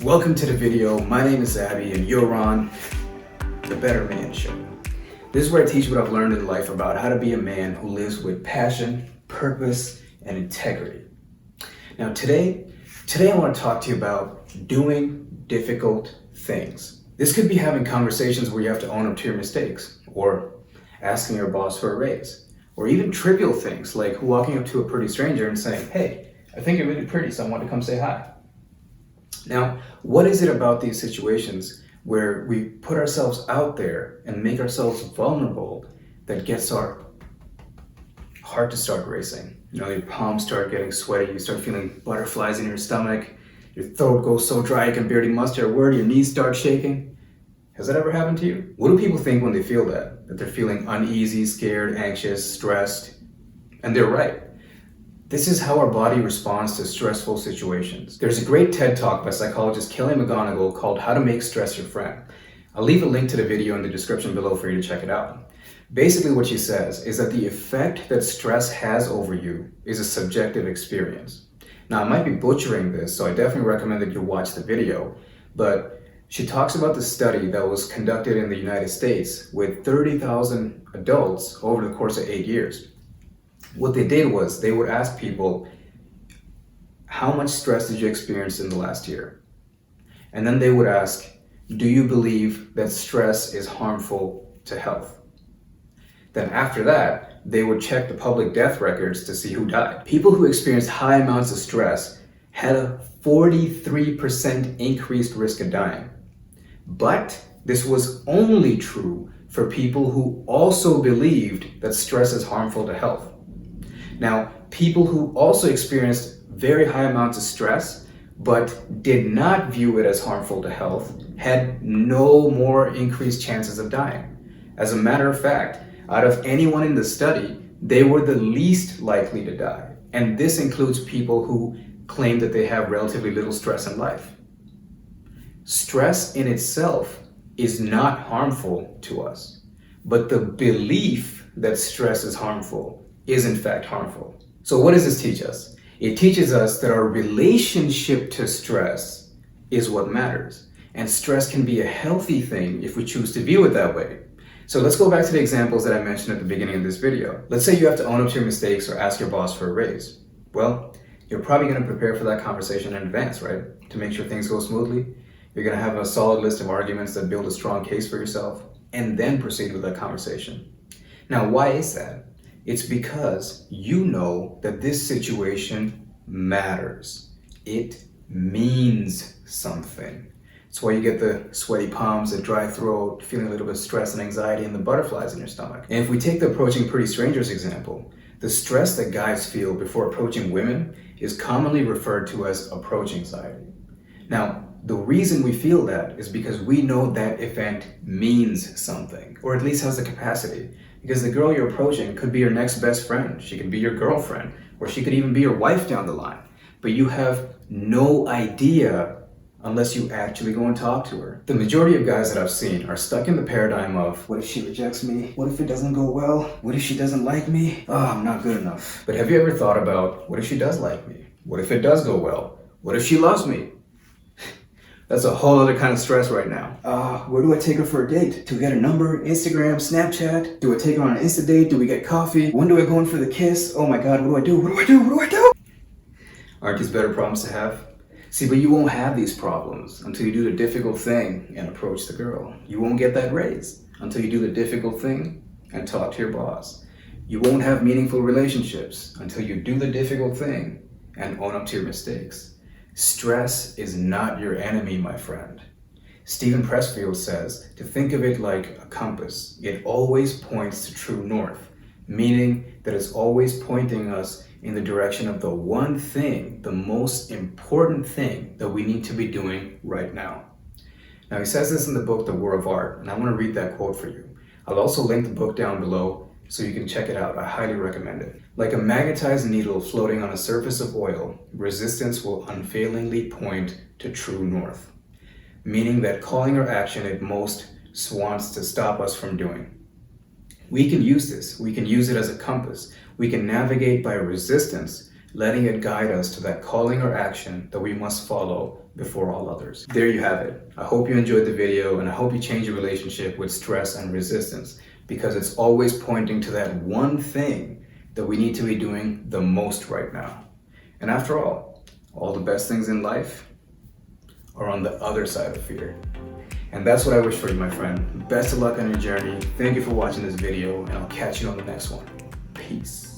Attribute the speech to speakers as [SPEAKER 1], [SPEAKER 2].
[SPEAKER 1] Welcome to the video. My name is Abhi and you're on The Better Man Show. This is where I teach what I've learned in life about how to be a man who lives with passion, purpose, and integrity. Now today I want to talk to you about doing difficult things. This could be having conversations where you have to own up to your mistakes, or asking your boss for a raise, or even trivial things like walking up to a pretty stranger and saying, "Hey, I think you're really pretty, so I want to come say hi." Now, what is it about these situations where we put ourselves out there and make ourselves vulnerable that gets our heart to start racing? Your palms start getting sweaty, you start feeling butterflies in your stomach, your throat goes so dry you can barely muster a word, your knees start shaking. Has that ever happened to you? What do people think when they feel that? That they're feeling uneasy, scared, anxious, stressed? And they're right. This is how our body responds to stressful situations. There's a great TED Talk by psychologist Kelly McGonigal called How to Make Stress Your Friend. I'll leave a link to the video in the description below for you to check it out. Basically what she says is that the effect that stress has over you is a subjective experience. Now I might be butchering this, so I definitely recommend that you watch the video, but she talks about the study that was conducted in the United States with 30,000 adults over the course of 8 years. What they did was they would ask people, how much stress did you experience in the last year? And then they would ask, do you believe that stress is harmful to health? Then after that, they would check the public death records to see who died. People who experienced high amounts of stress had a 43% increased risk of dying. But this was only true for people who also believed that stress is harmful to health. Now, people who also experienced very high amounts of stress but did not view it as harmful to health had no more increased chances of dying. As a matter of fact, out of anyone in the study, they were the least likely to die. And this includes people who claim that they have relatively little stress in life. Stress in itself is not harmful to us, but the belief that stress is harmful is in fact harmful. So what does this teach us? It teaches us that our relationship to stress is what matters. And stress can be a healthy thing if we choose to view it that way. So let's go back to the examples that I mentioned at the beginning of this video. Let's say you have to own up to your mistakes or ask your boss for a raise. Well, you're probably going to prepare for that conversation in advance, right? To make sure things go smoothly. You're going to have a solid list of arguments that build a strong case for yourself and then proceed with that conversation. Now, why is that? It's because you know that this situation matters. It means something. It's why you get the sweaty palms, the dry throat, feeling a little bit of stress and anxiety, and the butterflies in your stomach. And if we take the approaching pretty strangers example, the stress that guys feel before approaching women is commonly referred to as approach anxiety. Now, the reason we feel that is because we know that event means something, or at least has the capacity. Because the girl you're approaching could be your next best friend, she could be your girlfriend, or she could even be your wife down the line. But you have no idea unless you actually go and talk to her. The majority of guys that I've seen are stuck in the paradigm of, what if she rejects me? What if it doesn't go well? What if she doesn't like me? Oh, I'm not good enough. But have you ever thought about, what if she does like me? What if it does go well? What if she loves me? That's a whole other kind of stress right now. Where do I take her for a date? Do we get a number? Instagram, Snapchat? Do I take her on an Insta date? Do we get coffee? When do I go in for the kiss? Oh my God, what do I do? What do I do? What do I do? Aren't these better problems to have? See, but you won't have these problems until you do the difficult thing and approach the girl. You won't get that raise until you do the difficult thing and talk to your boss. You won't have meaningful relationships until you do the difficult thing and own up to your mistakes. Stress is not your enemy, my friend. Stephen Pressfield says to think of it like a compass. It always points to true north, meaning that it's always pointing us in the direction of the one thing, the most important thing that we need to be doing right now. Now he says this in the book, The War of Art, and I want to read that quote for you. I'll also link the book down below so you can check it out. I highly recommend it. Like a magnetized needle floating on a surface of oil, resistance will unfailingly point to true north, meaning that calling or action it most wants to stop us from doing. We can use this. We can use it as a compass. We can navigate by resistance letting it guide us to that calling or action that we must follow before all others. There you have it. I hope you enjoyed the video, and I hope you change your relationship with stress and resistance, because it's always pointing to that one thing that we need to be doing the most right now. And after all the best things in life are on the other side of fear. And that's what I wish for you, my friend. Best of luck on your journey. Thank you for watching this video, and I'll catch you on the next one. Peace.